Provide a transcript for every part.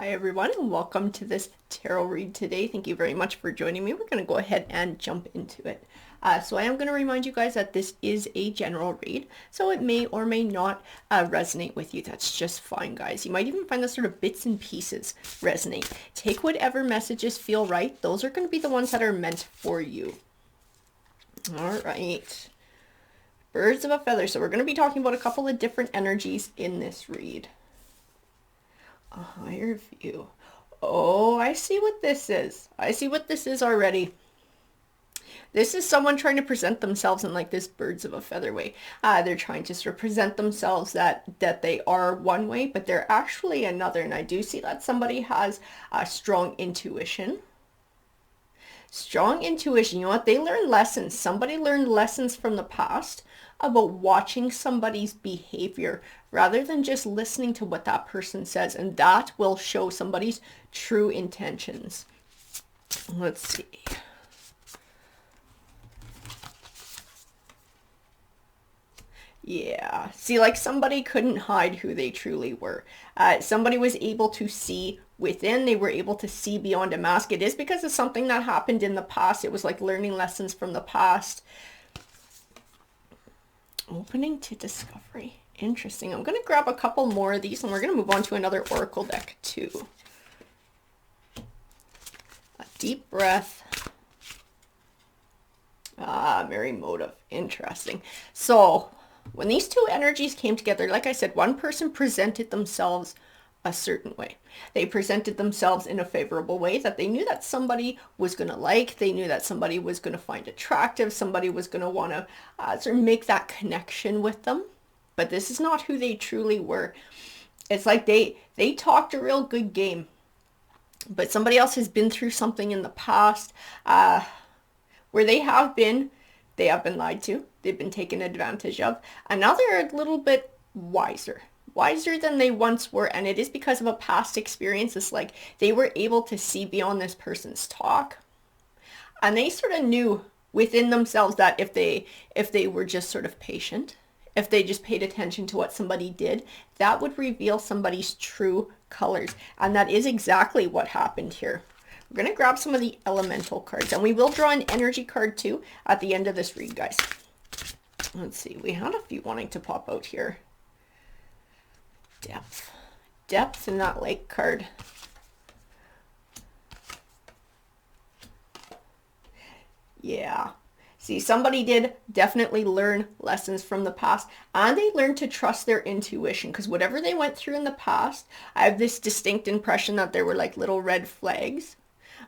Hi everyone, and welcome to this tarot read today. Thank you very much for joining me. We're going to go ahead and jump into it. So I am going to remind you guys that this is a general read, so it may or may not resonate with you. That's just fine, guys. You might even find the sort of bits and pieces resonate. Take whatever messages feel right. Those are going to be the ones that are meant for you. All right. Birds of a feather. So we're going to be talking about a couple of different energies in this read. A higher view. Oh, I see what this is. I see what this is already. This is someone trying to present themselves in like this birds of a feather way. They're trying to sort of present themselves that they are one way, but they're actually another. And I do see that somebody has a strong intuition. Strong intuition. You know what? They learn lessons. Somebody learned lessons from the past about watching somebody's behavior rather than just listening to what that person says. And that will show somebody's true intentions. Let's see. Yeah. See, like somebody couldn't hide who they truly were. Somebody was able to see within. They were able to see beyond a mask. It is because of something that happened in the past. It was like learning lessons from the past. Opening to discovery. Interesting. I'm going to grab a couple more of these and we're going to move on to another oracle deck too. A deep breath. Very motive. Interesting. So when these two energies came together, like I said, one person presented themselves a certain way. They presented themselves in a favorable way that they knew that somebody was going to like. They knew that somebody was going to find attractive. Somebody was going to want to sort of make that connection with them. But this is not who they truly were. It's like they talked a real good game. But somebody else has been through something in the past where they have been lied to. They've been taken advantage of. And now they're a little bit wiser than they once were, and it is because of a past experience. It's like they were able to see beyond this person's talk, and they sort of knew within themselves that if they were just sort of patient, if they just paid attention to what somebody did, that would reveal somebody's true colors. And that is exactly what happened here. We're going to grab some of the elemental cards, and we will draw an energy card too at the end of this read, guys. Let's see, we had a few wanting to pop out here. Depth in that lake card. Yeah. See, somebody did definitely learn lessons from the past, and they learned to trust their intuition, because whatever they went through in the past, I have this distinct impression that there were like little red flags,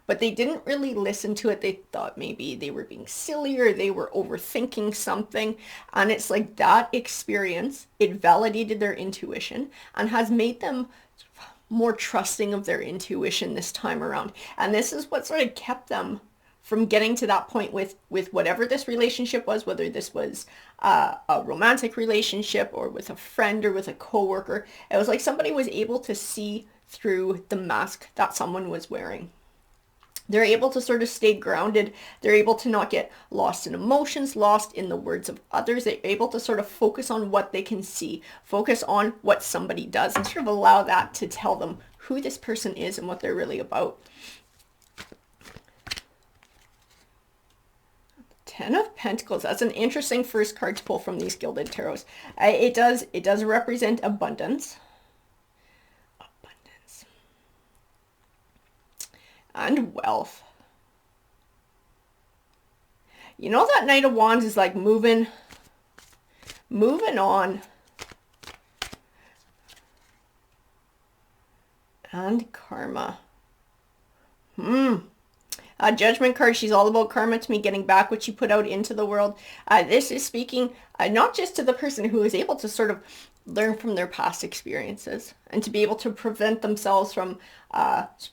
but they didn't really listen to it. They thought maybe they were being silly or they were overthinking something. And it's like that experience, it validated their intuition and has made them more trusting of their intuition this time around. And this is what sort of kept them from getting to that point with whatever this relationship was, whether this was a romantic relationship or with a friend or with a coworker. It was like somebody was able to see through the mask that someone was wearing. They're able to sort of stay grounded. They're able to not get lost in emotions, lost in the words of others. They're able to sort of focus on what they can see, focus on what somebody does, and sort of allow that to tell them who this person is and what they're really about. Ten of Pentacles. That's an interesting first card to pull from these Gilded Tarots. It does represent abundance. And wealth. You know, that Knight of Wands is like moving on. And karma. Judgment card. She's all about karma to me, getting back what you put out into the world. This is speaking not just to the person who is able to sort of learn from their past experiences and to be able to prevent themselves from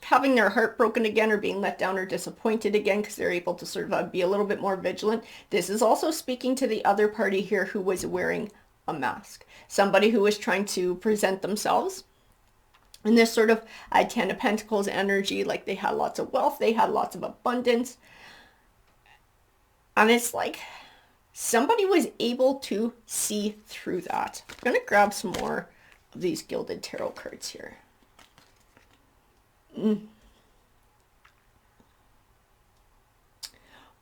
having their heart broken again or being let down or disappointed again, because they're able to sort of be a little bit more vigilant. This is also speaking to the other party here who was wearing a mask. Somebody who was trying to present themselves in this sort of Ten of Pentacles energy, like they had lots of wealth, they had lots of abundance. And it's like somebody was able to see through that. I'm going to grab some more of these Gilded Tarot cards here.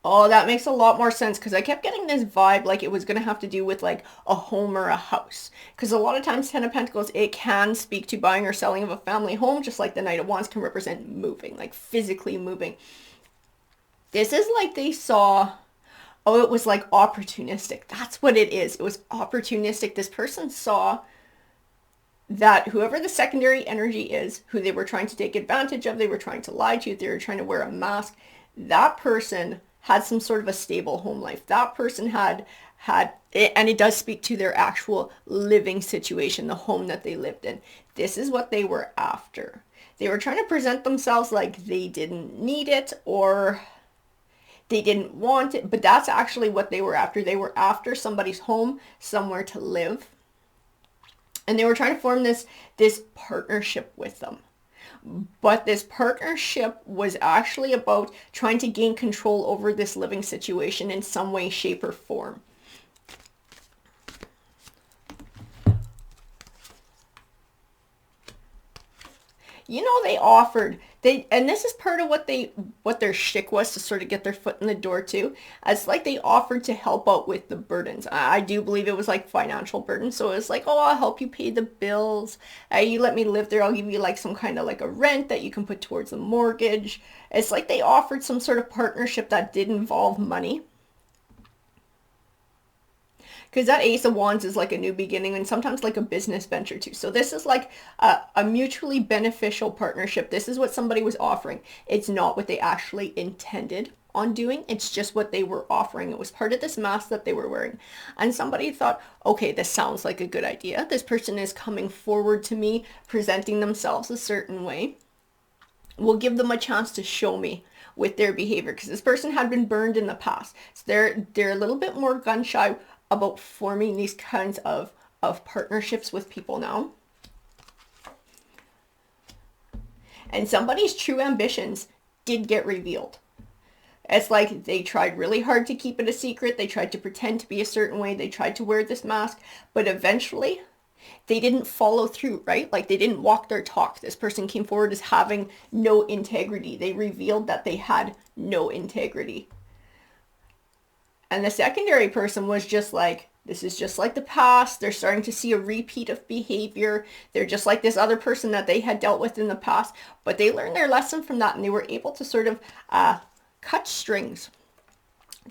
Oh, that makes a lot more sense because I kept getting this vibe like it was going to have to do with like a home or a house. Because a lot of times Ten of Pentacles, it can speak to buying or selling of a family home, just like the Knight of Wands can represent moving, like physically moving. This is like they saw, oh, it was like opportunistic. That's what it is. It was opportunistic. This person saw that whoever the secondary energy is, who they were trying to take advantage of, they were trying to lie to, they were trying to wear a mask, that person had some sort of a stable home life. That person had, and it does speak to their actual living situation, the home that they lived in. This is what they were after. They were trying to present themselves like they didn't need it or they didn't want it, but that's actually what they were after. They were after somebody's home, somewhere to live. And they were trying to form this partnership with them. But this partnership was actually about trying to gain control over this living situation in some way, shape, or form. You know, they offered, and this is part of what their shtick was to sort of get their foot in the door too. It's like they offered to help out with the burdens. I do believe it was like financial burdens. So it was like, oh, I'll help you pay the bills. You let me live there. I'll give you like some kind of like a rent that you can put towards the mortgage. It's like they offered some sort of partnership that did involve money. Because that Ace of Wands is like a new beginning and sometimes like a business venture too. So this is like a mutually beneficial partnership. This is what somebody was offering. It's not what they actually intended on doing. It's just what they were offering. It was part of this mask that they were wearing. And somebody thought, okay, this sounds like a good idea. This person is coming forward to me, presenting themselves a certain way. We'll give them a chance to show me with their behavior because this person had been burned in the past. So they're a little bit more gun shy about forming these kinds of partnerships with people now. And somebody's true ambitions did get revealed. It's like they tried really hard to keep it a secret. They tried to pretend to be a certain way. They tried to wear this mask, but eventually they didn't follow through, right? Like they didn't walk their talk. This person came forward as having no integrity. They revealed that they had no integrity. And the secondary person was just like, this is just like the past. They're starting to see a repeat of behavior. They're just like this other person that they had dealt with in the past. But they learned their lesson from that and they were able to sort of cut strings.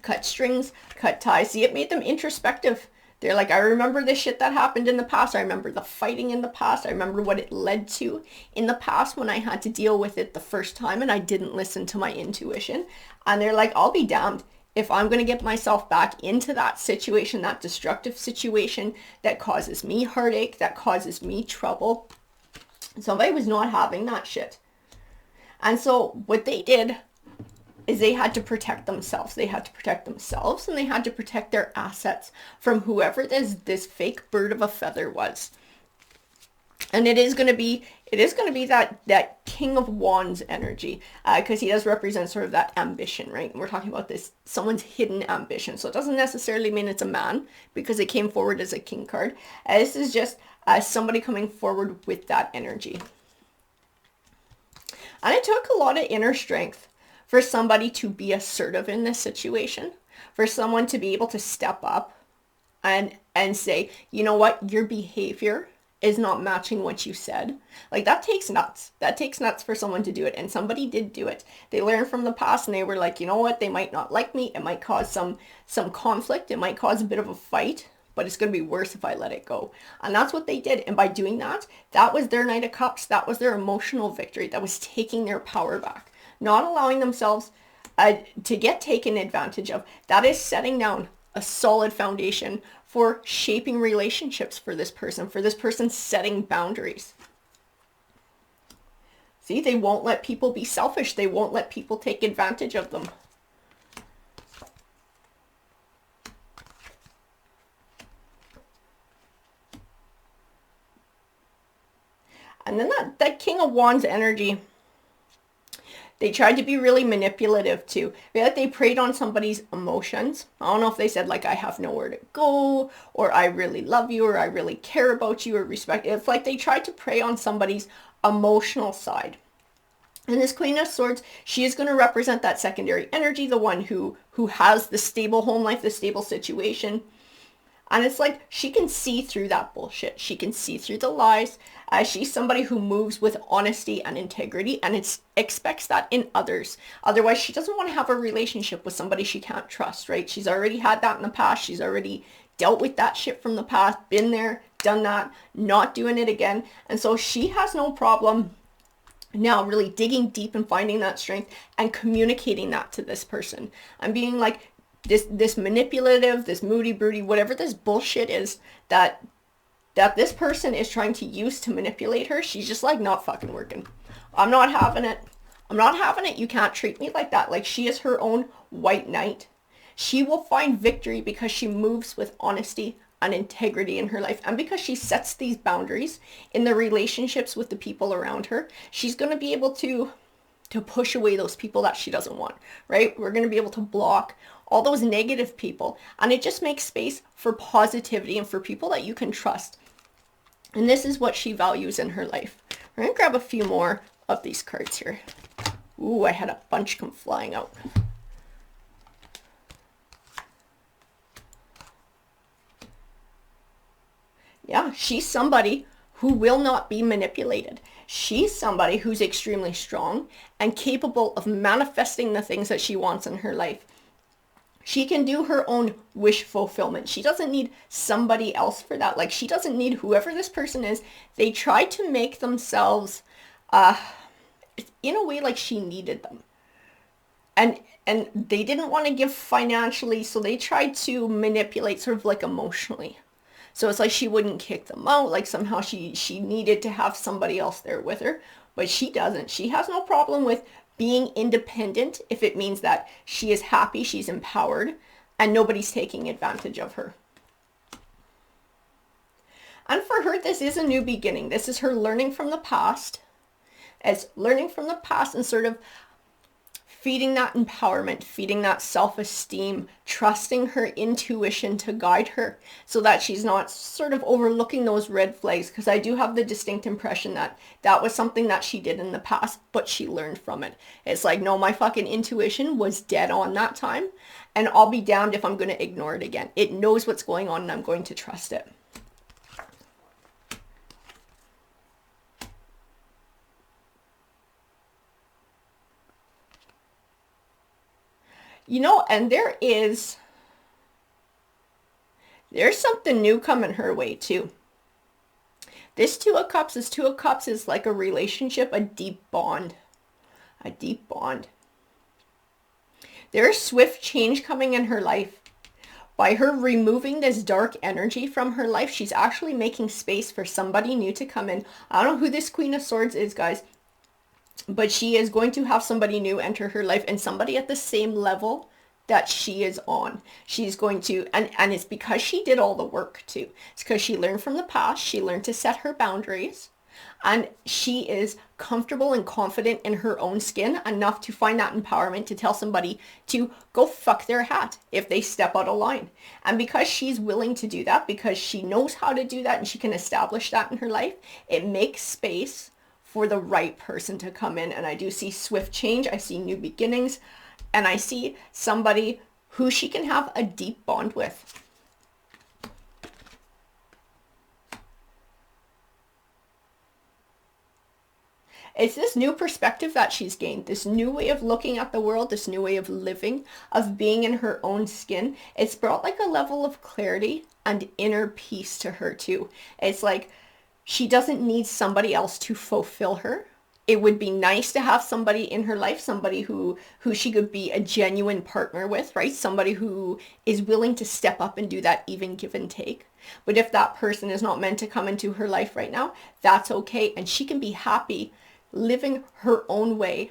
Cut strings, cut ties. See, it made them introspective. They're like, I remember the shit that happened in the past. I remember the fighting in the past. I remember what it led to in the past when I had to deal with it the first time and I didn't listen to my intuition. And they're like, I'll be damned if I'm going to get myself back into that situation, that destructive situation that causes me heartache, that causes me trouble. Somebody was not having that shit. And so what they did is they had to protect themselves. They had to protect themselves and they had to protect their assets from whoever this fake bird of a feather was. And it is going to be that King of Wands energy, because he does represent sort of that ambition, right? And we're talking about this, someone's hidden ambition. So it doesn't necessarily mean it's a man because it came forward as a king card. This is just somebody coming forward with that energy. And it took a lot of inner strength for somebody to be assertive in this situation, for someone to be able to step up and say, you know what, your behavior is not matching what you said. Like that takes nuts. That takes nuts for someone to do it. And somebody did do it. They learned from the past and they were like, you know what? They might not like me. It might cause some conflict. It might cause a bit of a fight, but it's going to be worse if I let it go. And that's what they did. And by doing that, that was their Knight of Cups. That was their emotional victory. That was taking their power back, not allowing themselves to get taken advantage of. That is setting down a solid foundation for shaping relationships for this person setting boundaries. See, they won't let people be selfish. They won't let people take advantage of them. And then that King of Wands energy, they tried to be really manipulative too. They preyed on somebody's emotions. I don't know if they said like, I have nowhere to go, or I really love you, or I really care about you, or respect. It's like they tried to prey on somebody's emotional side. And this Queen of Swords, she is going to represent that secondary energy, the one who has the stable home life, the stable situation. And it's like she can see through that bullshit. She can see through the lies. She's somebody who moves with honesty and integrity and expects that in others. Otherwise, she doesn't want to have a relationship with somebody she can't trust, right? She's already had that in the past. She's already dealt with that shit from the past, been there, done that, not doing it again. And so she has no problem now really digging deep and finding that strength and communicating that to this person and being like, this manipulative, this moody, broody, whatever this bullshit is that this person is trying to use to manipulate her, she's just like, not fucking working. I'm not having it. I'm not having it. You can't treat me like that. Like, she is her own white knight. She will find victory because she moves with honesty and integrity in her life. And because she sets these boundaries in the relationships with the people around her, she's going to be able to push away those people that she doesn't want, right? We're going to be able to block all those negative people. And it just makes space for positivity and for people that you can trust. And this is what she values in her life. We're going to grab a few more of these cards here. Ooh, I had a bunch come flying out. Yeah, she's somebody who will not be manipulated. She's somebody who's extremely strong and capable of manifesting the things that she wants in her life. She can do her own wish fulfillment. She doesn't need somebody else for that. Like, she doesn't need whoever this person is. They try to make themselves in a way like she needed them. And they didn't want to give financially, so they tried to manipulate sort of like emotionally. So it's like she wouldn't kick them out, like somehow she needed to have somebody else there with her, but she doesn't. She has no problem with being independent if it means that she is happy, she's empowered, and nobody's taking advantage of her. And for her, this is a new beginning. This is her learning from the past. It's learning from the past and sort of feeding that empowerment, feeding that self-esteem, trusting her intuition to guide her so that she's not sort of overlooking those red flags. Because I do have the distinct impression that that was something that she did in the past, but she learned from it. It's like, no, my fucking intuition was dead on that time, and I'll be damned if I'm going to ignore it again. It knows what's going on and I'm going to trust it. You know, and there's something new coming her way too. This Two of Cups is like a relationship, a deep bond. A deep bond. There's swift change coming in her life. By her removing this dark energy from her life, she's actually making space for somebody new to come in. I don't know who this Queen of Swords is, guys. But she is going to have somebody new enter her life, and somebody at the same level that she is on. She's going to, and it's because she did all the work too. It's because she learned from the past. She learned to set her boundaries, and she is comfortable and confident in her own skin enough to find that empowerment to tell somebody to go fuck their hat if they step out of line. And because she's willing to do that, because she knows how to do that and she can establish that in her life, it makes space for the right person to come in. And I do see swift change. I see new beginnings. And I see somebody who she can have a deep bond with. It's this new perspective that she's gained, this new way of looking at the world, this new way of living, of being in her own skin. It's brought like a level of clarity and inner peace to her too. It's like she doesn't need somebody else to fulfill her. It would be nice to have somebody in her life, somebody who she could be a genuine partner with, right? Somebody who is willing to step up and do that even give and take. But if that person is not meant to come into her life right now, that's okay. And she can be happy living her own way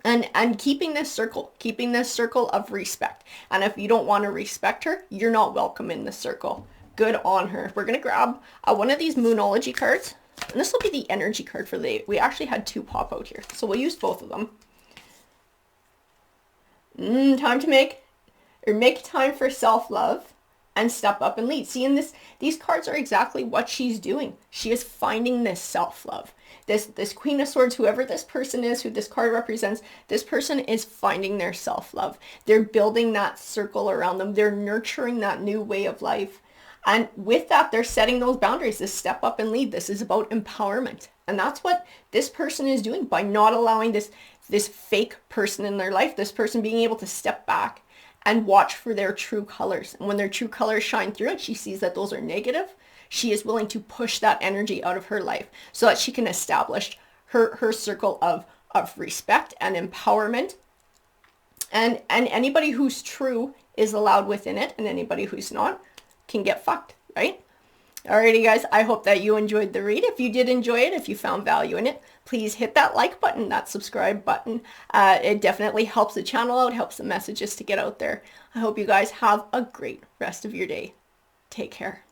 and keeping this circle of respect. And if you don't want to respect her, you're not welcome in this circle. Good on her. We're going to grab one of these Moonology cards. And this will be the energy card for the day. We actually had two pop out here, so we'll use both of them. Time to make time for self-love. and step up and lead. See, in this, these cards are exactly what she's doing. She is finding this self-love. This Queen of Swords, whoever this person is, who this card represents, this person is finding their self-love. They're building that circle around them. They're nurturing that new way of life. And with that, they're setting those boundaries, this step up and lead. This is about empowerment. And that's what this person is doing by not allowing this fake person in their life, this person being able to step back and watch for their true colors. And when their true colors shine through and she sees that those are negative, she is willing to push that energy out of her life so that she can establish her circle of respect and empowerment. And anybody who's true is allowed within it, and anybody who's not can get fucked, right? Alrighty guys, I hope that you enjoyed the read. If you did enjoy it, if you found value in it, please hit that like button, that subscribe button. It definitely helps the channel out, helps the messages to get out there. I hope you guys have a great rest of your day. Take care.